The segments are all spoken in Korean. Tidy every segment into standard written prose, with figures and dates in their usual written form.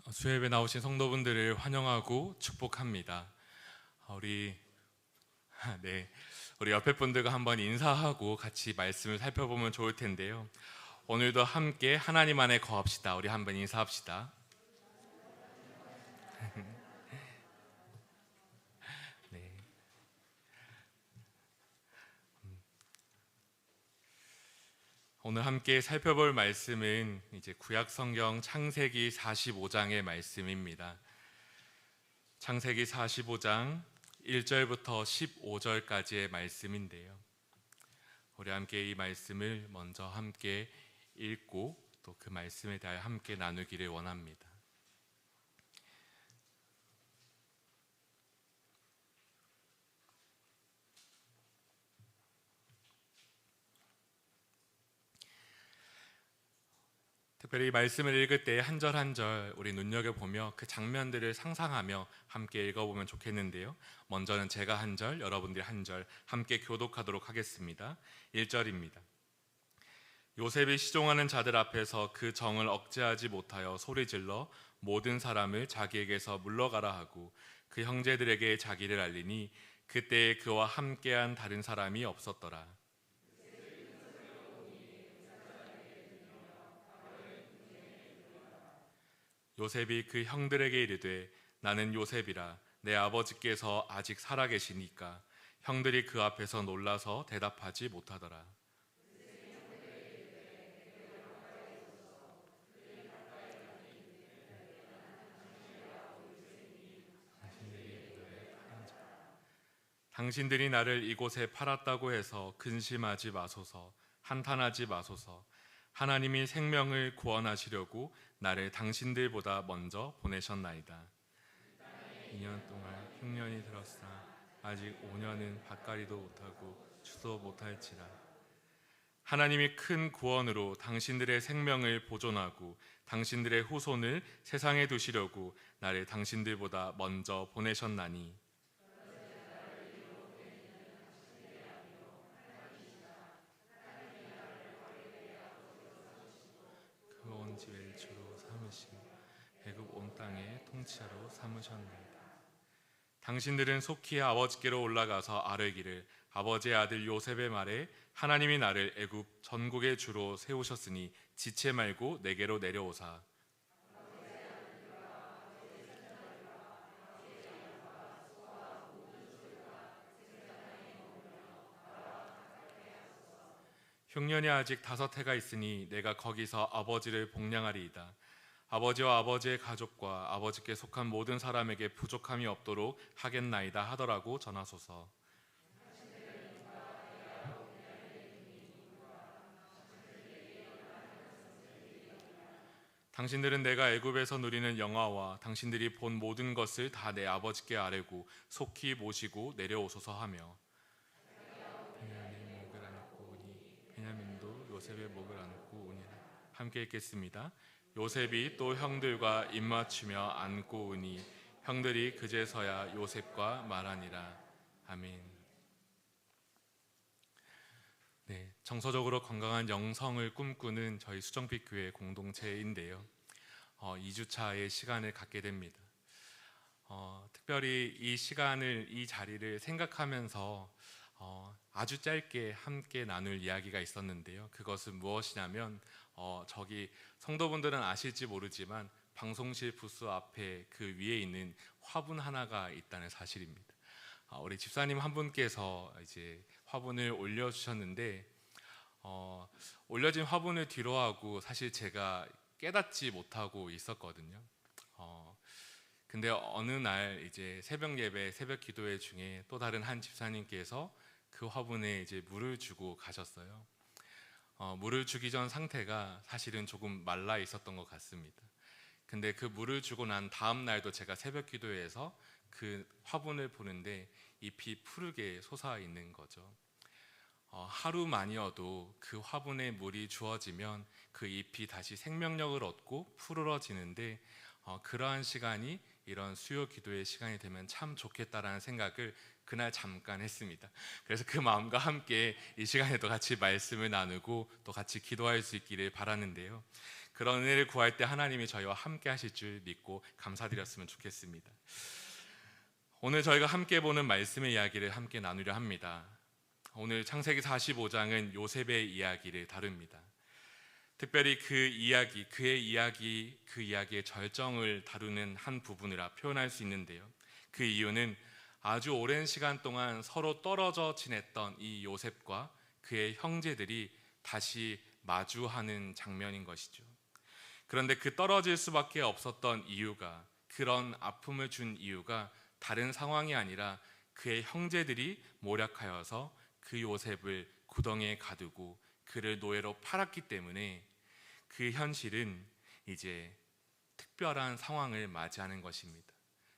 수요예배 나오신 성도분들을 환영하고 축복합니다. 우리 네, 우리 옆에 분들과 한번 인사하고 같이 말씀을 살펴보면 좋을 텐데요. 오늘도 함께 하나님 안에 거합시다. 우리 한번 인사합시다. 네. 오늘 함께 살펴볼 말씀은 이제 구약 성경 창세기 45장의 말씀입니다. 창세기 45장 1절부터 15절까지의 말씀인데요. 우리 함께 이 말씀을 먼저 함께 읽고 또 그 말씀에 대하여 함께 나누기를 원합니다. 특별히 이 말씀을 읽을 때 한 절 한 절 우리 눈여겨보며 그 장면들을 상상하며 함께 읽어보면 좋겠는데요. 먼저는 제가 한 절, 여러분들이 한 절 함께 교독하도록 하겠습니다. 1절입니다. 요셉이 시종하는 자들 앞에서 그 정을 억제하지 못하여 소리질러 모든 사람을 자기에게서 물러가라 하고 그 형제들에게 자기를 알리니 그때에 그와 함께한 다른 사람이 없었더라. 요셉이 그 형들에게 이르되 나는 요셉이라 내 아버지께서 아직 살아계시니까 형들이 그 앞에서 놀라서 대답하지 못하더라. 당신들이 나를 이곳에 팔았다고 해서 근심하지 마소서, 한탄하지 마소서. 하나님이 생명을 구원하시려고 나를 당신들보다 먼저 보내셨나이다. 2년 동안 흉년이 들었으나 아직 5년은 밭갈이도 못하고 추도 못할지라. 하나님이 큰 구원으로 당신들의 생명을 보존하고 당신들의 후손을 세상에 두시려고 나를 당신들보다 먼저 보내셨나니 그 온 지회를 주로 삼으시고 애굽 온 땅의 통치자로 삼으셨나이다. 당신들은 속히 아버지께로 올라가서 아뢰기를 아버지의 아들 요셉의 말에 하나님이 나를 애굽 전국의 주로 세우셨으니 지체 말고 내게로 내려오사. 흉년이 아직 5해가 있으니 내가 거기서 아버지를 복량하리이다. 아버지와 아버지의 가족과 아버지께 속한 모든 사람에게 부족함이 없도록 하겠나이다 하더라고 전하소서. 당신들은 내가 애굽에서 누리는 영화와 당신들이 본 모든 것을 다 내 아버지께 아뢰고 속히 모시고 내려오소서 하며 베냐민의 목을 안고 오니 베냐민도 요셉의 목을 안고 오니라. 함께 읽겠습니다. 요셉이 또 형들과 입맞추며 안고 오니 형들이 그제서야 요셉과 말하니라. 아멘. 네, 정서적으로 건강한 영성을 꿈꾸는 저희 수정빛 교회 공동체인데요. 2주차의 시간을 갖게 됩니다. 특별히 이 시간을, 이 자리를 생각하면서 아주 짧게 함께 나눌 이야기가 있었는데요. 그것은 무엇이냐면 저기 성도분들은 아실지 모르지만 방송실 부스 앞에 그 위에 있는 화분 하나가 있다는 사실입니다. 우리 집사님 한 분께서 이제 화분을 올려주셨는데 올려진 화분을 뒤로하고 사실 제가 깨닫지 못하고 있었거든요. 근데 어느 날 이제 새벽 예배, 새벽 기도회 중에 또 다른 한 집사님께서 그 화분에 이제 물을 주고 가셨어요. 물을 주기 전 상태가 사실은 조금 말라 있었던 것 같습니다. 근데 그 물을 주고 난 다음 날도 제가 새벽 기도회에서 그 화분을 보는데 잎이 푸르게 솟아 있는 거죠. 하루만이어도 그 화분에 물이 주어지면 그 잎이 다시 생명력을 얻고 푸르러지는데 그러한 시간이 이런 수요 기도의 시간이 되면 참 좋겠다라는 생각을 그날 잠깐 했습니다. 그래서 그 마음과 함께 이 시간에도 같이 말씀을 나누고 또 같이 기도할 수 있기를 바라는데요. 그런 은혜를 구할 때 하나님이 저희와 함께 하실 줄 믿고 감사드렸으면 좋겠습니다. 오늘 저희가 함께 보는 말씀의 이야기를 함께 나누려 합니다. 오늘 창세기 45장은 요셉의 이야기를 다룹니다. 특별히 그 이야기, 그의 이야기, 그 이야기의 절정을 다루는 한 부분이라 표현할 수 있는데요. 그 이유는 아주 오랜 시간 동안 서로 떨어져 지냈던 이 요셉과 그의 형제들이 다시 마주하는 장면인 것이죠. 그런데 그 떨어질 수밖에 없었던 이유가, 그런 아픔을 준 이유가 다른 상황이 아니라 그의 형제들이 모략하여서 그 요셉을 구덩이에 가두고 그를 노예로 팔았기 때문에 그 현실은 이제 특별한 상황을 맞이하는 것입니다.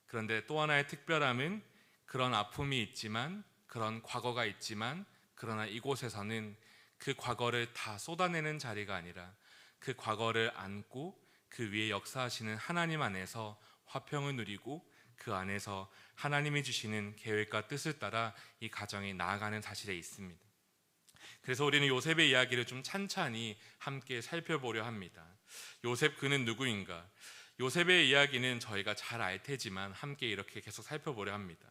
그런데 또 하나의 특별함은 그런 아픔이 있지만, 그런 과거가 있지만, 그러나 이곳에서는 그 과거를 다 쏟아내는 자리가 아니라 그 과거를 안고 그 위에 역사하시는 하나님 안에서 화평을 누리고 그 안에서 하나님이 주시는 계획과 뜻을 따라 이 가정이 나아가는 사실에 있습니다. 그래서 우리는 요셉의 이야기를 좀 찬찬히 함께 살펴보려 합니다. 요셉 그는 누구인가? 요셉의 이야기는 저희가 잘 알 테지만 함께 이렇게 계속 살펴보려 합니다.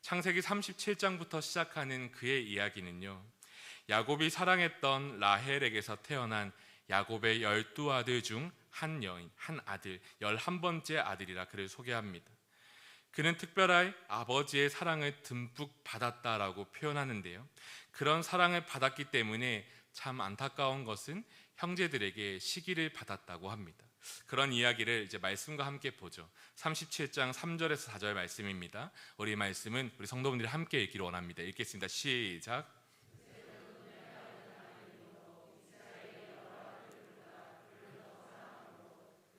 창세기 37장부터 시작하는 그의 이야기는요, 야곱이 사랑했던 라헬에게서 태어난 야곱의 12아들 중 한 여인, 한 아들, 11번째 아들이라 그를 소개합니다. 그는 특별한 아버지의 사랑을 듬뿍 받았다라고 표현하는데요, 그런 사랑을 받았기 때문에 참 안타까운 것은 형제들에게 시기를 받았다고 합니다. 그런 이야기를 이제 말씀과 함께 보죠. 37장 3절에서 4절 말씀입니다. 우리 말씀은 우리 성도분들이 함께 읽기를 원합니다. 읽겠습니다. 시작.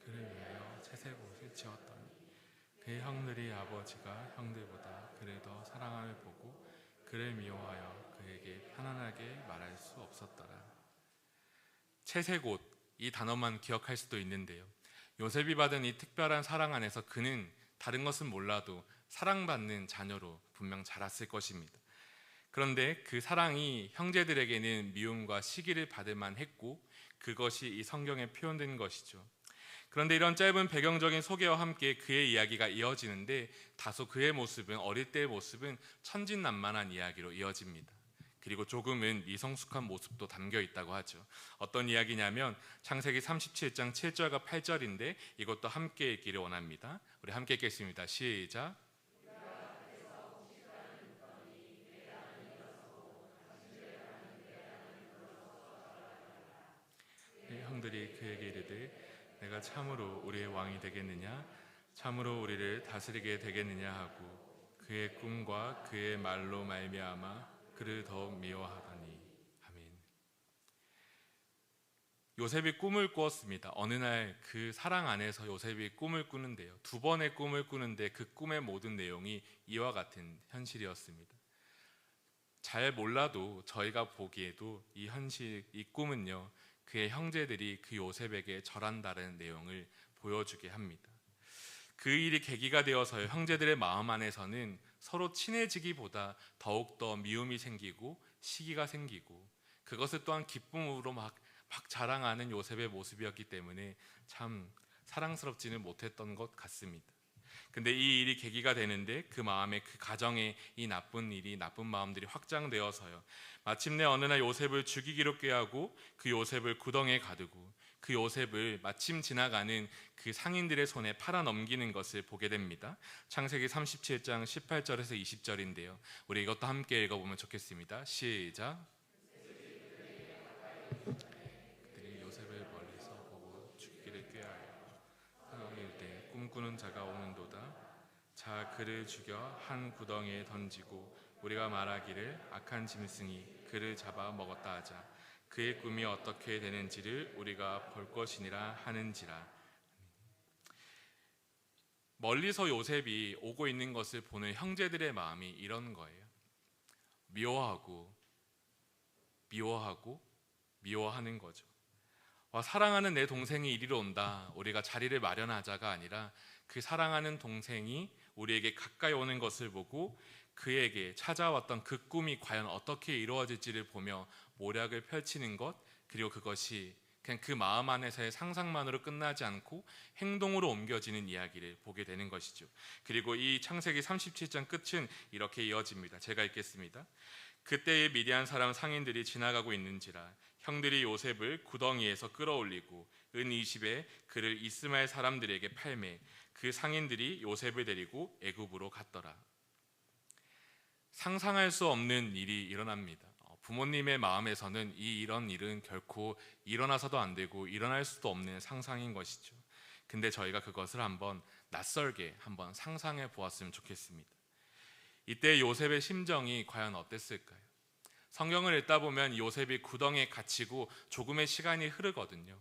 그를 위하여 채색옷을 지었더니 그의 형들이 아버지가 형들보다 그를 더 사랑함을 보고 그를 미워하여 그에게 편안하게 말할 수 없었더라. 채색옷, 이 단어만 기억할 수도 있는데요, 요셉이 받은 이 특별한 사랑 안에서 그는 다른 것은 몰라도 사랑받는 자녀로 분명 자랐을 것입니다. 그런데 그 사랑이 형제들에게는 미움과 시기를 받을 만했고 그것이 이 성경에 표현된 것이죠. 그런데 이런 짧은 배경적인 소개와 함께 그의 이야기가 이어지는데 다소 그의 모습은, 어릴 때의 모습은 천진난만한 이야기로 이어집니다. 그리고 조금은 미성숙한 모습도 담겨 있다고 하죠. 어떤 이야기냐면 창세기 37장 7절과 8절인데 이것도 함께 읽기를 원합니다. 우리 함께 읽겠습니다. 시작. 형들이 그에게 이르되 내가 참으로 우리의 왕이 되겠느냐, 참으로 우리를 다스리게 되겠느냐 하고 그의 꿈과 그의 말로 말미암아 그를 더욱 미워하더니. 아멘. 요셉이 꿈을 꾸었습니다. 어느 날 그 사랑 안에서 요셉이 꿈을 꾸는데요, 두 번의 꿈을 꾸는데 그 꿈의 모든 내용이 이와 같은 현실이었습니다. 잘 몰라도 저희가 보기에도 이 현실, 이 꿈은요, 그의 형제들이 그 요셉에게 절한다는 내용을 보여주게 합니다. 그 일이 계기가 되어서 형제들의 마음 안에서는 서로 친해지기보다 더욱더 미움이 생기고 시기가 생기고, 그것을 또한 기쁨으로 막 자랑하는 요셉의 모습이었기 때문에 참 사랑스럽지는 못했던 것 같습니다. 근데 이 일이 계기가 되는데 그 마음에, 그 가정에 이 나쁜 일이, 나쁜 마음들이 확장되어서요, 마침내 어느 날 요셉을 죽이기로 꾀하고 그 요셉을 구덩이에 가두고 그 요셉을 마침 지나가는 그 상인들의 손에 팔아 넘기는 것을 보게 됩니다. 창세기 37장 18절에서 20절인데요, 우리 이것도 함께 읽어보면 좋겠습니다. 시작. 그들이 요셉을 멀리서 보고 죽이기를 꾀하여 상황일 때 꿈꾸는 자가 오는도다. 자, 그를 죽여 한 구덩이에 던지고 우리가 말하기를 악한 짐승이 그를 잡아 먹었다 하자. 그의 꿈이 어떻게 되는지를 우리가 볼 것이니라 하는지라. 멀리서 요셉이 오고 있는 것을 보는 형제들의 마음이 이런 거예요. 미워하고 미워하는 거죠. 사랑하는 내 동생이 이리로 온다, 우리가 자리를 마련하자가 아니라 그 사랑하는 동생이 우리에게 가까이 오는 것을 보고 그에게 찾아왔던 그 꿈이 과연 어떻게 이루어질지를 보며 모략을 펼치는 것, 그리고 그것이 그냥 그 마음 안에서의 상상만으로 끝나지 않고 행동으로 옮겨지는 이야기를 보게 되는 것이죠. 그리고 이 창세기 37장 끝은 이렇게 이어집니다. 제가 읽겠습니다. 그때의 미디안 사람 상인들이 지나가고 있는지라 형들이 요셉을 구덩이에서 끌어올리고 은 20에 그를 이스마엘 사람들에게 팔매 그 상인들이 요셉을 데리고 애굽으로 갔더라. 상상할 수 없는 일이 일어납니다. 부모님의 마음에서는 이런 일은 결코 일어나서도 안 되고 일어날 수도 없는 상상인 것이죠. 근데 저희가 그것을 한번 낯설게 한번 상상해 보았으면 좋겠습니다. 이때 요셉의 심정이 과연 어땠을까요? 성경을 읽다 보면 요셉이 구덩이에 갇히고 조금의 시간이 흐르거든요.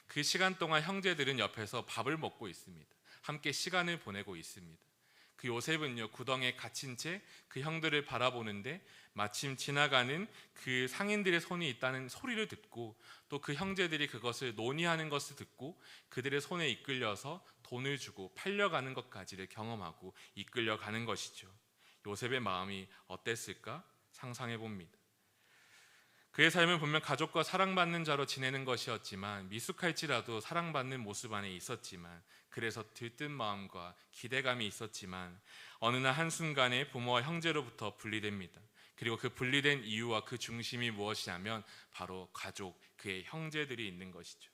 그 시간 동안 형제들은 옆에서 밥을 먹고 있습니다. 함께 시간을 보내고 있습니다. 그 요셉은요, 구덩이에 갇힌 채 그 형들을 바라보는데 마침 지나가는 그 상인들의 손이 있다는 소리를 듣고 또 그 형제들이 그것을 논의하는 것을 듣고 그들의 손에 이끌려서 돈을 주고 팔려가는 것까지를 경험하고 이끌려가는 것이죠. 요셉의 마음이 어땠을까 상상해 봅니다. 그의 삶은 분명 가족과 사랑받는 자로 지내는 것이었지만 미숙할지라도 사랑받는 모습 안에 있었지만 그래서 들뜬 마음과 기대감이 있었지만 어느 날 한순간에 부모와 형제로부터 분리됩니다. 그리고 그 분리된 이유와 그 중심이 무엇이냐면 바로 가족, 그의 형제들이 있는 것이죠.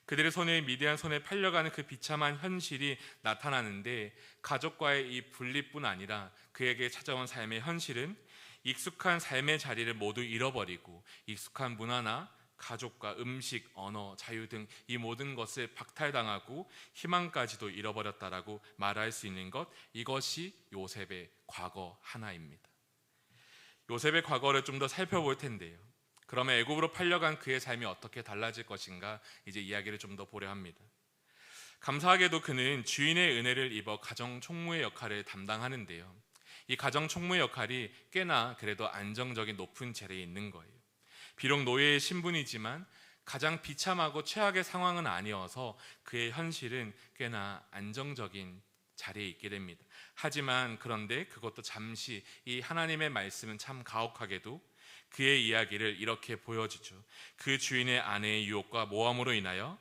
그들의 손에 미디안 손에 팔려가는 그 비참한 현실이 나타나는데 가족과의 이 분리뿐 아니라 그에게 찾아온 삶의 현실은 익숙한 삶의 자리를 모두 잃어버리고 익숙한 문화나 가족과 음식, 언어, 자유 등 이 모든 것을 박탈당하고 희망까지도 잃어버렸다라고 말할 수 있는 것, 이것이 요셉의 과거 하나입니다. 요셉의 과거를 좀 더 살펴볼 텐데요. 그러면 애굽으로 팔려간 그의 삶이 어떻게 달라질 것인가 이제 이야기를 좀 더 보려 합니다. 감사하게도 그는 주인의 은혜를 입어 가정 총무의 역할을 담당하는데요. 이 가정 총무의 역할이 꽤나 그래도 안정적인 높은 자리에 있는 거예요. 비록 노예의 신분이지만 가장 비참하고 최악의 상황은 아니어서 그의 현실은 꽤나 안정적인 자리에 있게 됩니다. 하지만 그런데 그것도 잠시 이 하나님의 말씀은 참 가혹하게도 그의 이야기를 이렇게 보여주죠. 그 주인의 아내의 유혹과 모함으로 인하여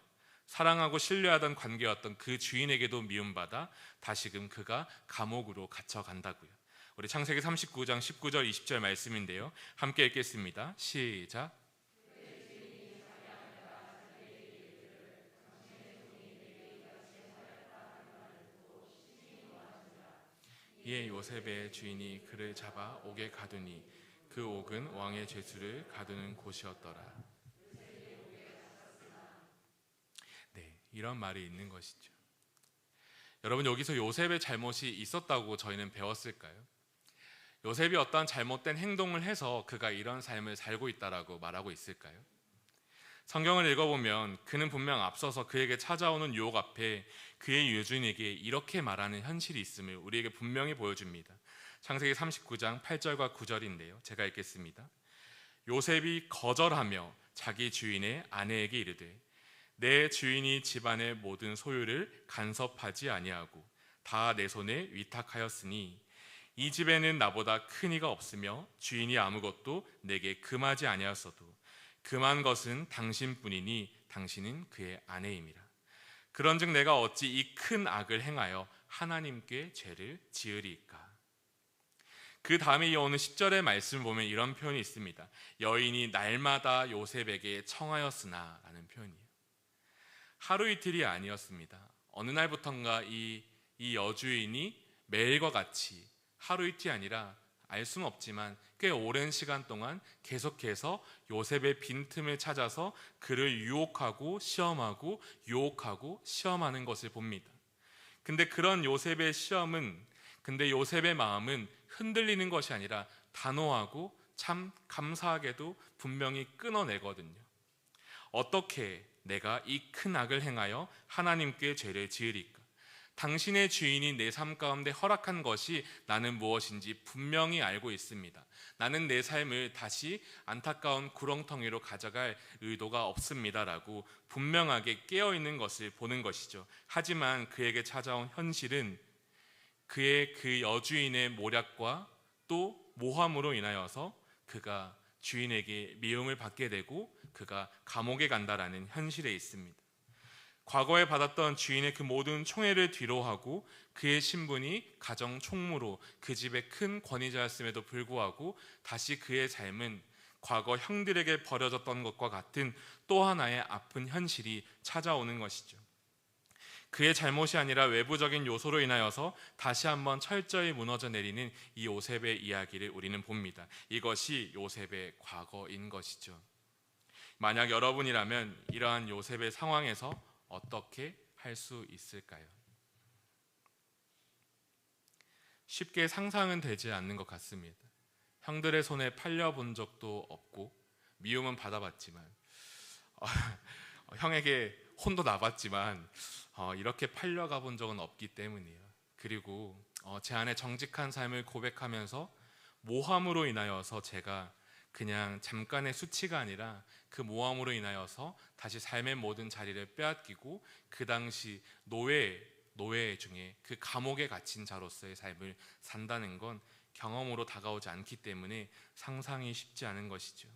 사랑하고 신뢰하던 관계였던 그 주인에게도 미움받아 다시금 그가 감옥으로 갇혀간다고요. 우리 창세기 39장 19절 20절 말씀인데요. 함께 읽겠습니다. 시작. 이에 요셉의 주인이 그를 잡아 옥에 가두니 그 옥은 왕의 죄수를 가두는 곳이었더라. 네, 이런 말이 있는 것이죠. 여러분, 여기서 요셉의 잘못이 있었다고 저희는 배웠을까요? 요셉이 어떠한 잘못된 행동을 해서 그가 이런 삶을 살고 있다라고 말하고 있을까요? 성경을 읽어보면 그는 분명 앞서서 그에게 찾아오는 유혹 앞에 그의 유주인에게 이렇게 말하는 현실이 있음을 우리에게 분명히 보여줍니다. 창세기 39장 8절과 9절인데요. 제가 읽겠습니다. 요셉이 거절하며 자기 주인의 아내에게 이르되 내 주인이 집안의 모든 소유를 간섭하지 아니하고 다 내 손에 위탁하였으니 이 집에는 나보다 큰 이가 없으며 주인이 아무것도 내게 금하지 아니하였어도 금한 것은 당신뿐이니 당신은 그의 아내임이라. 그런즉 내가 어찌 이 큰 악을 행하여 하나님께 죄를 지으리까. 그 다음에 이어오는 10절의 말씀을 보면 이런 표현이 있습니다. 여인이 날마다 요셉에게 청하였으나 라는 표현이에요. 하루 이틀이 아니었습니다. 어느 날부턴가 이 여주인이 매일과 같이 하루 이틀이 아니라 알 수는 없지만 꽤 오랜 시간 동안 계속해서 요셉의 빈틈을 찾아서 그를 유혹하고 시험하고 유혹하고 시험하는 것을 봅니다. 근데 그런 요셉의 시험은, 근데 요셉의 마음은 흔들리는 것이 아니라 단호하고 참 감사하게도 분명히 끊어내거든요. 어떻게 내가 이 큰 악을 행하여 하나님께 죄를 지으리까? 당신의 주인이 내 삶 가운데 허락한 것이 나는 무엇인지 분명히 알고 있습니다. 나는 내 삶을 다시 안타까운 구렁텅이로 가져갈 의도가 없습니다라고 분명하게 깨어있는 것을 보는 것이죠. 하지만 그에게 찾아온 현실은 그의 그 여주인의 모략과 또 모함으로 인하여서 그가 주인에게 미움을 받게 되고 그가 감옥에 간다라는 현실에 있습니다. 과거에 받았던 주인의 그 모든 총애를 뒤로하고 그의 신분이 가정 총무로 그 집의 큰 권위자였음에도 불구하고 다시 그의 삶은 과거 형들에게 버려졌던 것과 같은 또 하나의 아픈 현실이 찾아오는 것이죠. 그의 잘못이 아니라 외부적인 요소로 인하여서 다시 한번 철저히 무너져 내리는 이 요셉의 이야기를 우리는 봅니다. 이것이 요셉의 과거인 것이죠. 만약 여러분이라면 이러한 요셉의 상황에서 어떻게 할 수 있을까요? 쉽게 상상은 되지 않는 것 같습니다. 형들의 손에 팔려본 적도 없고 미움은 받아봤지만 형에게 혼도 나봤지만 이렇게 팔려가 본 적은 없기 때문이에요. 그리고 제 안에 정직한 삶을 고백하면서 모함으로 인하여서 제가 그냥 잠깐의 수치가 아니라 그 모함으로 인하여서 다시 삶의 모든 자리를 빼앗기고 그 당시 노예 중에 그 감옥에 갇힌 자로서의 삶을 산다는 건 경험으로 다가오지 않기 때문에 상상이 쉽지 않은 것이죠.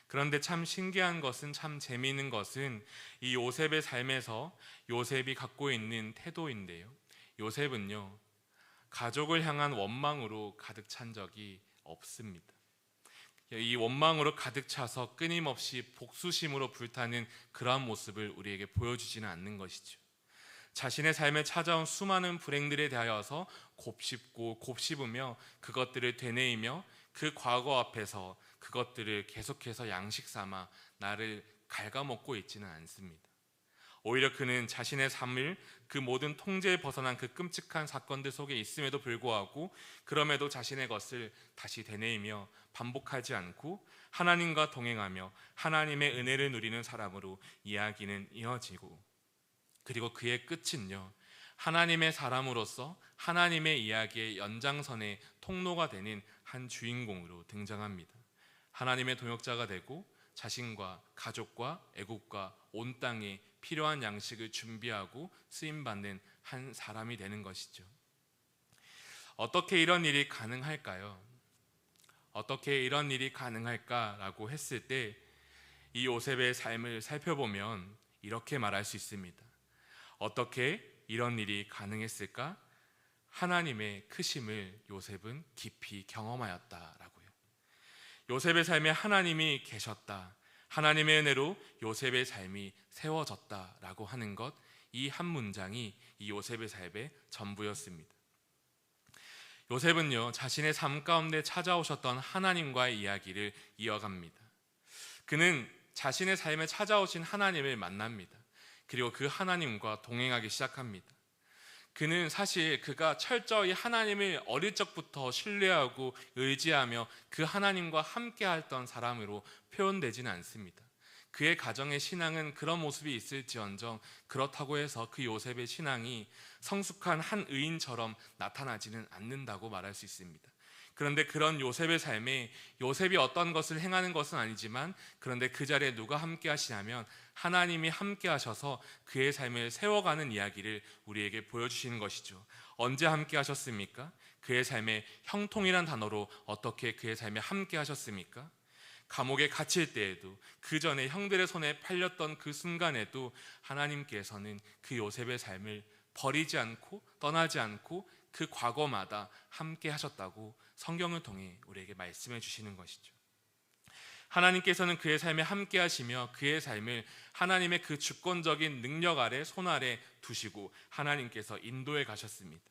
그런데 참 신기한 것은, 참 재미있는 것은 이 요셉의 삶에서 요셉이 갖고 있는 태도인데요. 요셉은요, 가족을 향한 원망으로 가득 찬 적이 없습니다. 이 원망으로 가득 차서 끊임없이 복수심으로 불타는 그러한 모습을 우리에게 보여주지는 않는 것이죠. 자신의 삶에 찾아온 수많은 불행들에 대하여서 곱씹고 곱씹으며 그것들을 되뇌이며 그 과거 앞에서 그것들을 계속해서 양식 삼아 나를 갉아먹고 있지는 않습니다. 오히려 그는 자신의 삶을 그 모든 통제에 벗어난 그 끔찍한 사건들 속에 있음에도 불구하고 그럼에도 자신의 것을 다시 되뇌이며 반복하지 않고 하나님과 동행하며 하나님의 은혜를 누리는 사람으로 이야기는 이어지고, 그리고 그의 끝은요, 하나님의 사람으로서 하나님의 이야기의 연장선의 통로가 되는 한 주인공으로 등장합니다. 하나님의 동역자가 되고 자신과 가족과 애국과 온 땅에 필요한 양식을 준비하고 쓰임받는 한 사람이 되는 것이죠. 어떻게 이런 일이 가능할까요? 어떻게 이런 일이 가능할까라고 했을 때 이 요셉의 삶을 살펴보면 이렇게 말할 수 있습니다. 어떻게 이런 일이 가능했을까? 하나님의 크심을 요셉은 깊이 경험하였다라고요. 요셉의 삶에 하나님이 계셨다, 하나님의 은혜로 요셉의 삶이 세워졌다라고 하는 것, 이 한 문장이 이 요셉의 삶의 전부였습니다. 요셉은요, 자신의 삶 가운데 찾아오셨던 하나님과의 이야기를 이어갑니다. 그는 자신의 삶에 찾아오신 하나님을 만납니다. 그리고 그 하나님과 동행하기 시작합니다. 그는 사실 그가 철저히 하나님을 어릴 적부터 신뢰하고 의지하며 그 하나님과 함께 했던 사람으로 표현되지는 않습니다. 그의 가정의 신앙은 그런 모습이 있을지언정 그렇다고 해서 그 요셉의 신앙이 성숙한 한 의인처럼 나타나지는 않는다고 말할 수 있습니다. 그런데 그런 요셉의 삶에 요셉이 어떤 것을 행하는 것은 아니지만, 그런데 그 자리에 누가 함께 하시냐면 하나님이 함께 하셔서 그의 삶을 세워가는 이야기를 우리에게 보여주시는 것이죠. 언제 함께 하셨습니까? 그의 삶에 형통이란 단어로 어떻게 그의 삶에 함께 하셨습니까? 감옥에 갇힐 때에도, 그 전에 형들의 손에 팔렸던 그 순간에도 하나님께서는 그 요셉의 삶을 버리지 않고 떠나지 않고 그 과거마다 함께 하셨다고 성경을 통해 우리에게 말씀해 주시는 것이죠. 하나님께서는 그의 삶에 함께 하시며 그의 삶을 하나님의 그 주권적인 능력 아래, 손 아래 두시고 하나님께서 인도해 가셨습니다.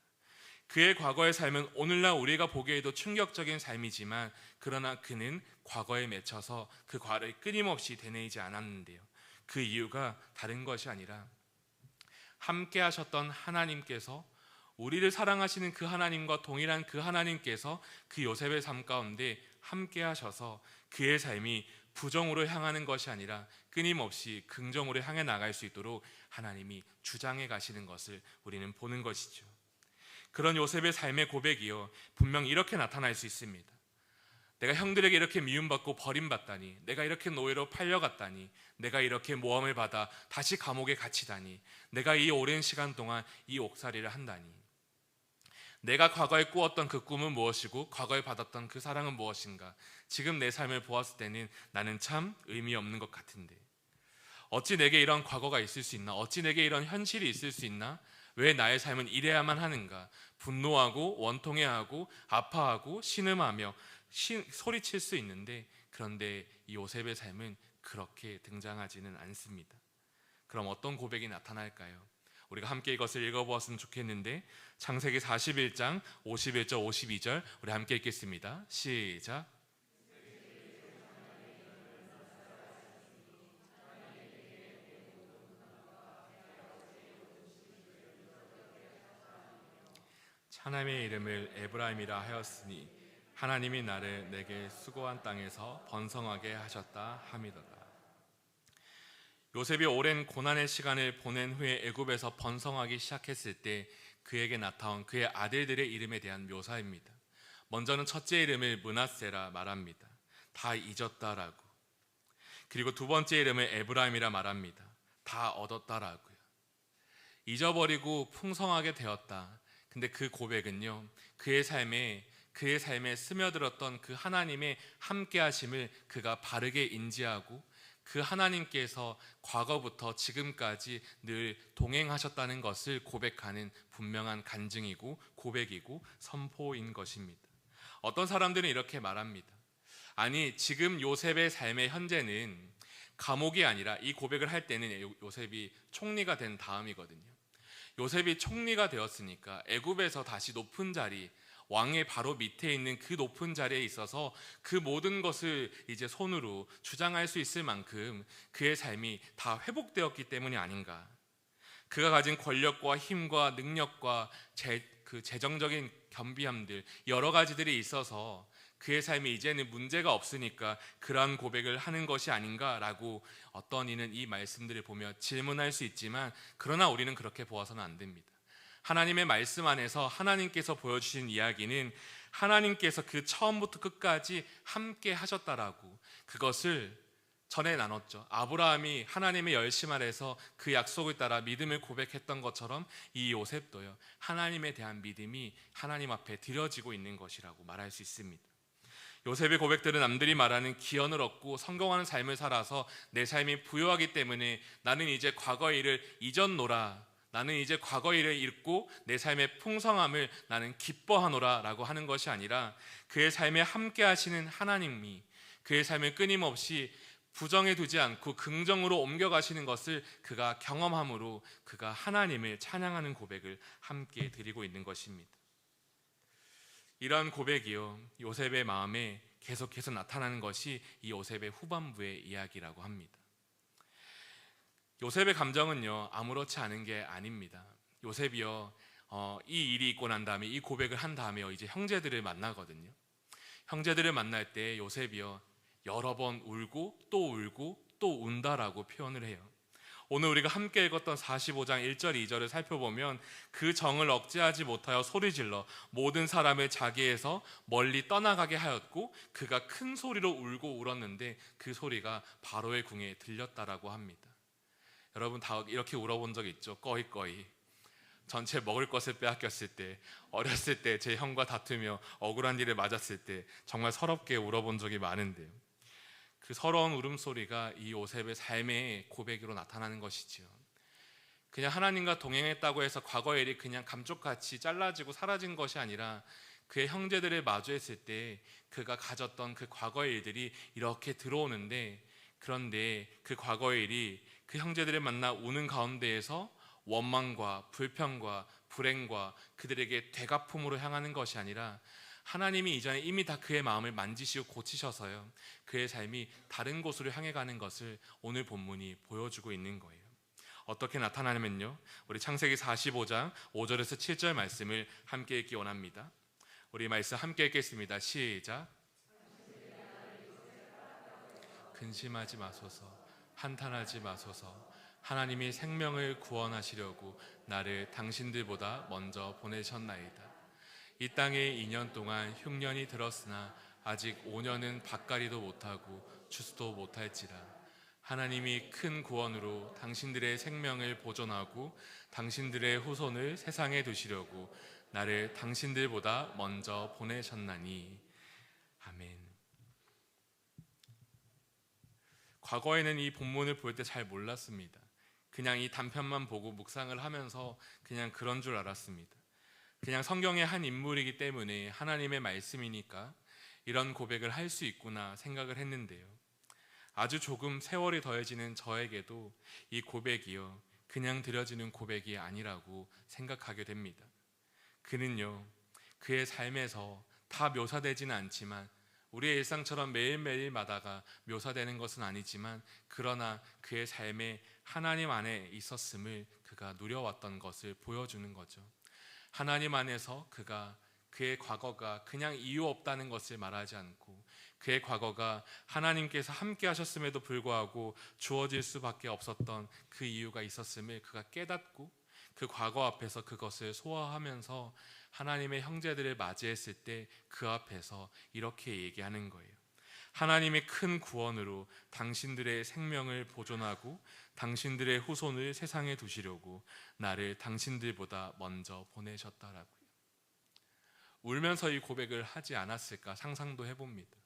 그의 과거의 삶은 오늘날 우리가 보기에도 충격적인 삶이지만, 그러나 그는 과거에 맺혀서 그 과를 끊임없이 되뇌이지 않았는데요, 그 이유가 다른 것이 아니라 함께 하셨던 하나님께서, 우리를 사랑하시는 그 하나님과 동일한 그 하나님께서 그 요셉의 삶 가운데 함께 하셔서 그의 삶이 부정으로 향하는 것이 아니라 끊임없이 긍정으로 향해 나갈 수 있도록 하나님이 주장해 가시는 것을 우리는 보는 것이죠. 그런 요셉의 삶의 고백이요, 분명 이렇게 나타날 수 있습니다. 내가 형들에게 이렇게 미움받고 버림받다니, 내가 이렇게 노예로 팔려갔다니, 내가 이렇게 모함을 받아 다시 감옥에 갇히다니, 내가 이 오랜 시간 동안 이 옥살이를 한다니, 내가 과거에 꾸었던 그 꿈은 무엇이고 과거에 받았던 그 사랑은 무엇인가? 지금 내 삶을 보았을 때는 나는 참 의미 없는 것 같은데, 어찌 내게 이런 과거가 있을 수 있나? 어찌 내게 이런 현실이 있을 수 있나? 왜 나의 삶은 이래야만 하는가? 분노하고 원통해하고 아파하고 신음하며 소리칠 수 있는데, 그런데 이 요셉의 삶은 그렇게 등장하지는 않습니다. 그럼 어떤 고백이 나타날까요? 우리가 함께 이것을 읽어보았으면 좋겠는데, 창세기 41장 51절 52절 우리 함께 읽겠습니다. 시작. 하나님의 이름을 에브라임이라 하였으니 하나님이 나를 내게 수고한 땅에서 번성하게 하셨다 함이더라. 요셉이 오랜 고난의 시간을 보낸 후에 애굽에서 번성하기 시작했을 때 그에게 나타온 그의 아들들의 이름에 대한 묘사입니다. 먼저는 첫째 이름을 므낫세라 말합니다. 다 잊었다라고. 그리고 두 번째 이름을 에브라임이라 말합니다. 다 얻었다라고요. 잊어버리고 풍성하게 되었다. 근데 그 고백은요, 그의 삶에 스며들었던 그 하나님의 함께하심을 그가 바르게 인지하고 그 하나님께서 과거부터 지금까지 늘 동행하셨다는 것을 고백하는 분명한 간증이고 고백이고 선포인 것입니다. 어떤 사람들은 이렇게 말합니다. 아니, 지금 요셉의 삶의 현재는 감옥이 아니라, 이 고백을 할 때는 요셉이 총리가 된 다음이거든요. 요셉이 총리가 되었으니까 애굽에서 다시 높은 자리, 왕의 바로 밑에 있는 그 높은 자리에 있어서 그 모든 것을 이제 손으로 주장할 수 있을 만큼 그의 삶이 다 회복되었기 때문이 아닌가. 그가 가진 권력과 힘과 능력과 그 재정적인 겸비함들, 여러 가지들이 있어서 그의 삶에 이제는 문제가 없으니까 그러한 고백을 하는 것이 아닌가라고 어떤 이는 이 말씀들을 보며 질문할 수 있지만, 그러나 우리는 그렇게 보아서는 안 됩니다. 하나님의 말씀 안에서 하나님께서 보여주신 이야기는 하나님께서 그 처음부터 끝까지 함께 하셨다라고, 그것을 전에 나눴죠. 아브라함이 하나님의 열심 아래서 그 약속을 따라 믿음을 고백했던 것처럼 이 요셉도요, 하나님에 대한 믿음이 하나님 앞에 드려지고 있는 것이라고 말할 수 있습니다. 요셉의 고백들은 남들이 말하는 기원을 얻고 성공하는 삶을 살아서 내 삶이 부요하기 때문에 나는 이제 과거의 일을 잊었노라, 나는 이제 과거의 일을 잊고 내 삶의 풍성함을 나는 기뻐하노라 라고 하는 것이 아니라, 그의 삶에 함께 하시는 하나님이 그의 삶을 끊임없이 부정해 두지 않고 긍정으로 옮겨가시는 것을 그가 경험함으로 그가 하나님을 찬양하는 고백을 함께 드리고 있는 것입니다. 이러한 고백이요, 요셉의 마음에 계속해서 나타나는 것이 이 요셉의 후반부의 이야기라고 합니다. 요셉의 감정은요, 아무렇지 않은 게 아닙니다. 요셉이요, 이 일이 있고 난 다음에, 이 고백을 한 다음에 이제 형제들을 만나거든요. 형제들을 만날 때 요셉이요, 여러 번 울고 또 운다라고 표현을 해요. 오늘 우리가 함께 읽었던 45장 1절 2절을 살펴보면 그 정을 억제하지 못하여 소리질러 모든 사람을 자기에서 멀리 떠나가게 하였고 그가 큰 소리로 울고 울었는데 그 소리가 바로의 궁에 들렸다라고 합니다. 여러분 다 이렇게 울어본 적 있죠? 꺼이꺼이. 전체 먹을 것을 빼앗겼을 때, 어렸을 때 제 형과 다투며 억울한 일을 맞았을 때 정말 서럽게 울어본 적이 많은데요, 그 서러운 울음소리가 이 요셉의 삶의 고백으로 나타나는 것이지요. 그냥 하나님과 동행했다고 해서 과거의 일이 그냥 감쪽같이 잘라지고 사라진 것이 아니라, 그의 형제들을 마주했을 때 그가 가졌던 그 과거의 일들이 이렇게 들어오는데, 그런데 그 과거의 일이 그 형제들을 만나 우는 가운데에서 원망과 불평과 불행과 그들에게 되갚음으로 향하는 것이 아니라, 하나님이 이전에 이미 다 그의 마음을 만지시고 고치셔서요, 그의 삶이 다른 곳으로 향해 가는 것을 오늘 본문이 보여주고 있는 거예요. 어떻게 나타나냐면요, 우리 창세기 45장 5절에서 7절 말씀을 함께 읽기 원합니다. 우리 말씀 함께 읽겠습니다. 시작. 근심하지 마소서, 한탄하지 마소서. 하나님이 생명을 구원하시려고 나를 당신들보다 먼저 보내셨나이다. 이 땅에 2년 동안 흉년이 들었으나 아직 5년은 밭갈이도 못하고 추수도 못할지라. 하나님이 큰 구원으로 당신들의 생명을 보존하고 당신들의 후손을 세상에 두시려고 나를 당신들보다 먼저 보내셨나니. 아멘. 과거에는 이 본문을 볼 때 잘 몰랐습니다. 그냥 이 단편만 보고 묵상을 하면서 그냥 그런 줄 알았습니다. 그냥 성경의 한 인물이기 때문에 하나님의 말씀이니까 이런 고백을 할 수 있구나 생각을 했는데요. 아주 조금 세월이 더해지는 저에게도 이 고백이요, 그냥 드려지는 고백이 아니라고 생각하게 됩니다. 그는요, 그의 삶에서 다 묘사되지는 않지만, 우리의 일상처럼 매일매일마다가 묘사되는 것은 아니지만, 그러나 그의 삶에 하나님 안에 있었음을 그가 누려왔던 것을 보여주는 거죠. 하나님 안에서 그의 과거가 그냥 이유 없다는 것을 말하지 않고, 그의 과거가 하나님께서 함께 하셨음에도 불구하고 주어질 수밖에 없었던 그 이유가 있었음을 그가 깨닫고, 그 과거 앞에서 그것을 소화하면서 하나님의 형제들을 맞이했을 때 그 앞에서 이렇게 얘기하는 거예요. 하나님의 큰 구원으로 당신들의 생명을 보존하고 당신들의 후손을 세상에 두시려고 나를 당신들보다 먼저 보내셨다라고요. 울면서 이 고백을 하지 않았을까 상상도 해봅니다.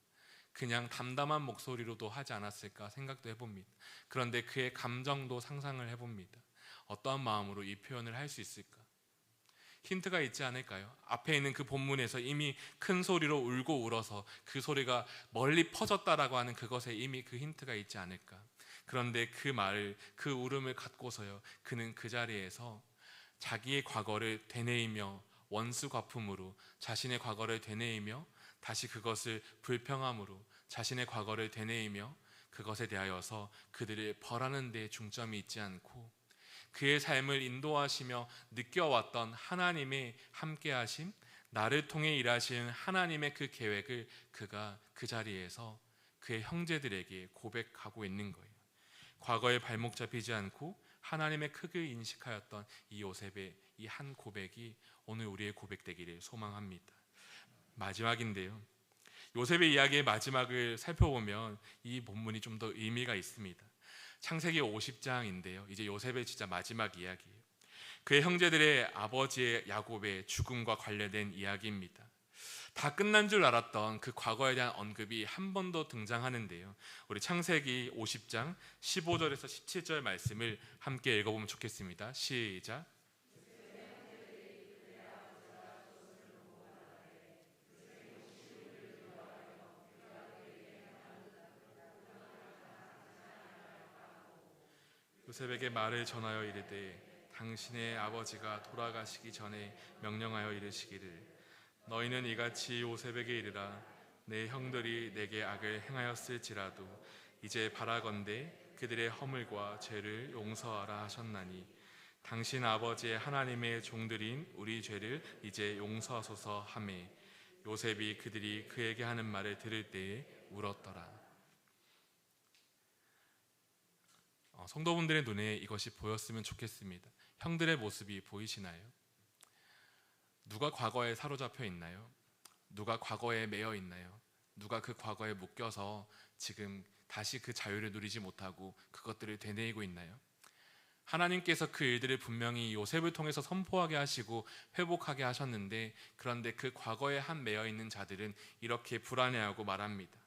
그냥 담담한 목소리로도 하지 않았을까 생각도 해봅니다. 그런데 그의 감정도 상상을 해봅니다. 어떠한 마음으로 이 표현을 할 수 있을까? 힌트가 있지 않을까요? 앞에 있는 그 본문에서 이미 큰 소리로 울고 울어서 그 소리가 멀리 퍼졌다라고 하는 그것에 이미 그 힌트가 있지 않을까? 그런데 그 말을, 그 울음을 갖고서요, 그는 그 자리에서 자기의 과거를 되뇌이며 원수 갚음으로 자신의 과거를 되뇌이며 다시 그것을 불평함으로 자신의 과거를 되뇌이며 그것에 대하여서 그들을 벌하는 데 중점이 있지 않고, 그의 삶을 인도하시며 느껴왔던 하나님의 함께하심, 나를 통해 일하시는 하나님의 그 계획을 그가 그 자리에서 그의 형제들에게 고백하고 있는 거예요. 과거에 발목 잡히지 않고 하나님의 크게 인식하였던 이 요셉의 이 한 고백이 오늘 우리의 고백되기를 소망합니다. 마지막인데요, 요셉의 이야기의 마지막을 살펴보면 이 본문이 좀 더 의미가 있습니다. 창세기 50장인데요, 이제 요셉의 진짜 마지막 이야기예요. 그의 형제들의 아버지의 야곱의 죽음과 관련된 이야기입니다. 다 끝난 줄 알았던 그 과거에 대한 언급이 한 번 더 등장하는데요, 우리 창세기 50장 15절에서 17절 말씀을 함께 읽어보면 좋겠습니다. 시작. 요셉에게 말을 전하여 이르되 당신의 아버지가 돌아가시기 전에 명령하여 이르시기를, 너희는 이같이 요셉에게 이르라, 내 형들이 내게 악을 행하였을지라도 이제 바라건대 그들의 허물과 죄를 용서하라 하셨나니, 당신 아버지의 하나님의 종들인 우리 죄를 이제 용서하소서 하매, 요셉이 그들이 그에게 하는 말을 들을 때에 울었더라. 성도분들의 눈에 이것이 보였으면 좋겠습니다. 형들의 모습이 보이시나요? 누가 과거에 사로잡혀 있나요? 누가 과거에 매여 있나요? 누가 그 과거에 묶여서 지금 다시 그 자유를 누리지 못하고 그것들을 되뇌이고 있나요? 하나님께서 그 일들을 분명히 요셉을 통해서 선포하게 하시고 회복하게 하셨는데, 그런데 그 과거에 한 매여 있는 자들은 이렇게 불안해하고 말합니다.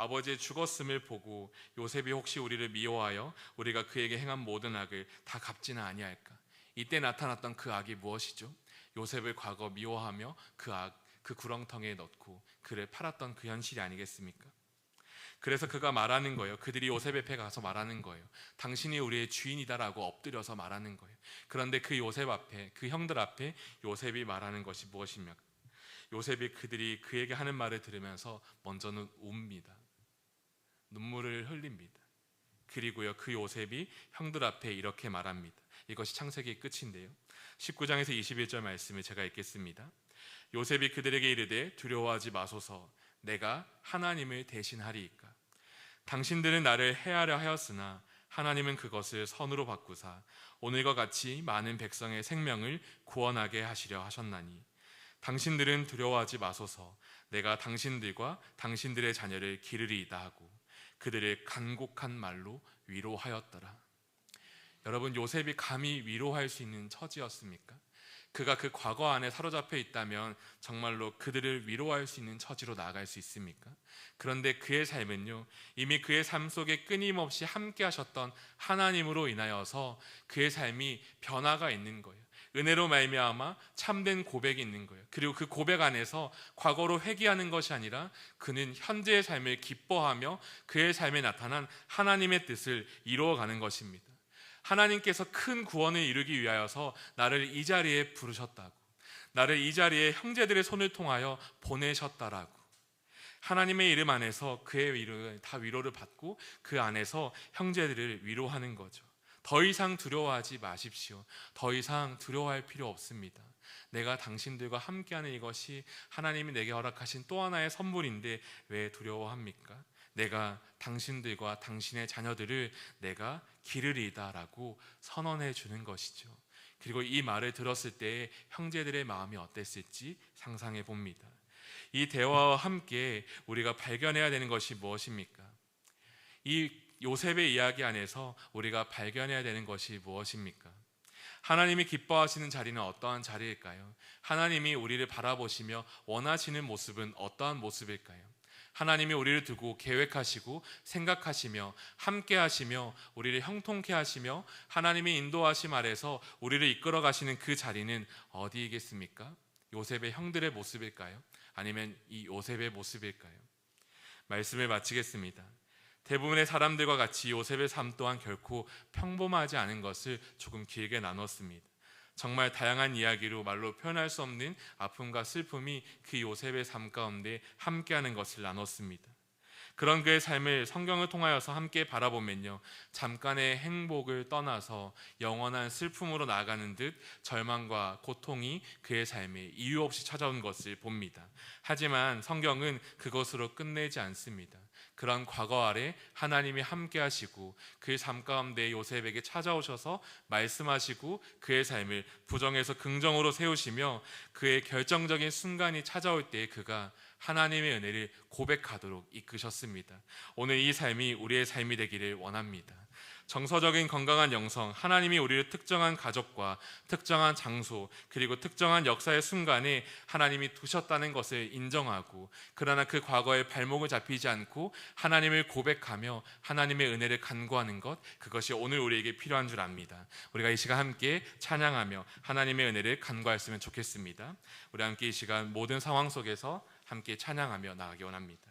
아버지의 죽었음을 보고 요셉이 혹시 우리를 미워하여 우리가 그에게 행한 모든 악을 다 갚지는 아니할까? 이때 나타났던 그 악이 무엇이죠? 요셉을 과거 미워하며 그 구렁텅이에 넣고 그를 팔았던 그 현실이 아니겠습니까? 그래서 그가 말하는 거예요. 그들이 요셉 앞에 가서 말하는 거예요. 당신이 우리의 주인이다라고 엎드려서 말하는 거예요. 그런데 그 요셉 앞에, 그 형들 앞에 요셉이 말하는 것이 무엇입니까? 요셉이 그들이 그에게 하는 말을 들으면서 먼저는 웁니다. 눈물을 흘립니다. 그리고요, 그 요셉이 형들 앞에 이렇게 말합니다. 이것이 창세기 끝인데요, 19장에서 21절 말씀을 제가 읽겠습니다. 요셉이 그들에게 이르되 두려워하지 마소서, 내가 하나님을 대신하리이까. 당신들은 나를 해하려 하였으나 하나님은 그것을 선으로 바꾸사 오늘과 같이 많은 백성의 생명을 구원하게 하시려 하셨나니, 당신들은 두려워하지 마소서, 내가 당신들과 당신들의 자녀를 기르리이다 하고 그들을 간곡한 말로 위로하였더라. 여러분, 요셉이 감히 위로할 수 있는 처지였습니까? 그가 그 과거 안에 사로잡혀 있다면 정말로 그들을 위로할 수 있는 처지로 나아갈 수 있습니까? 그런데 그의 삶은요, 이미 그의 삶 속에 끊임없이 함께 하셨던 하나님으로 인하여서 그의 삶이 변화가 있는 거예요. 은혜로 말미암아 참된 고백이 있는 거예요. 그리고 그 고백 안에서 과거로 회귀하는 것이 아니라 그는 현재의 삶을 기뻐하며 그의 삶에 나타난 하나님의 뜻을 이루어가는 것입니다. 하나님께서 큰 구원을 이루기 위하여서 나를 이 자리에 부르셨다고, 나를 이 자리에 형제들의 손을 통하여 보내셨다라고, 하나님의 이름 안에서 그의 이름을 다 위로를 받고 그 안에서 형제들을 위로하는 거죠. 더 이상 두려워하지 마십시오. 더 이상 두려워할 필요 없습니다. 내가 당신들과 함께하는 이것이 하나님이 내게 허락하신 또 하나의 선물인데 왜 두려워합니까? 내가 당신들과 당신의 자녀들을 내가 기르리이다 라고 선언해 주는 것이죠. 그리고 이 말을 들었을 때 형제들의 마음이 어땠을지 상상해 봅니다. 이 대화와 함께 우리가 발견해야 되는 것이 무엇입니까? 이 요셉의 이야기 안에서 우리가 발견해야 되는 것이 무엇입니까? 하나님이 기뻐하시는 자리는 어떠한 자리일까요? 하나님이 우리를 바라보시며 원하시는 모습은 어떠한 모습일까요? 하나님이 우리를 두고 계획하시고 생각하시며 함께 하시며 우리를 형통케 하시며 하나님의 인도하심 아래서 우리를 이끌어 가시는 그 자리는 어디이겠습니까? 요셉의 형들의 모습일까요? 아니면 이 요셉의 모습일까요? 말씀을 마치겠습니다. 대부분의 사람들과 같이 요셉의 삶 또한 결코 평범하지 않은 것을 조금 길게 나눴습니다. 정말 다양한 이야기로 말로 표현할 수 없는 아픔과 슬픔이 그 요셉의 삶 가운데 함께하는 것을 나눴습니다. 그런 그의 삶을 성경을 통하여서 함께 바라보면요, 잠깐의 행복을 떠나서 영원한 슬픔으로 나아가는 듯 절망과 고통이 그의 삶에 이유 없이 찾아온 것을 봅니다. 하지만 성경은 그것으로 끝내지 않습니다. 그런 과거 아래 하나님이 함께 하시고 그의 삶 가운데 요셉에게 찾아오셔서 말씀하시고 그의 삶을 부정에서 긍정으로 세우시며 그의 결정적인 순간이 찾아올 때 그가 하나님의 은혜를 고백하도록 이끄셨습니다. 오늘 이 삶이 우리의 삶이 되기를 원합니다. 정서적인 건강한 영성, 하나님이 우리를 특정한 가족과 특정한 장소 그리고 특정한 역사의 순간에 하나님이 두셨다는 것을 인정하고, 그러나 그 과거에 발목을 잡히지 않고 하나님을 고백하며 하나님의 은혜를 간구하는 것, 그것이 오늘 우리에게 필요한 줄 압니다. 우리가 이 시간 함께 찬양하며 하나님의 은혜를 간구했으면 좋겠습니다. 우리 함께 이 시간 모든 상황 속에서 함께 찬양하며 나가기 원합니다.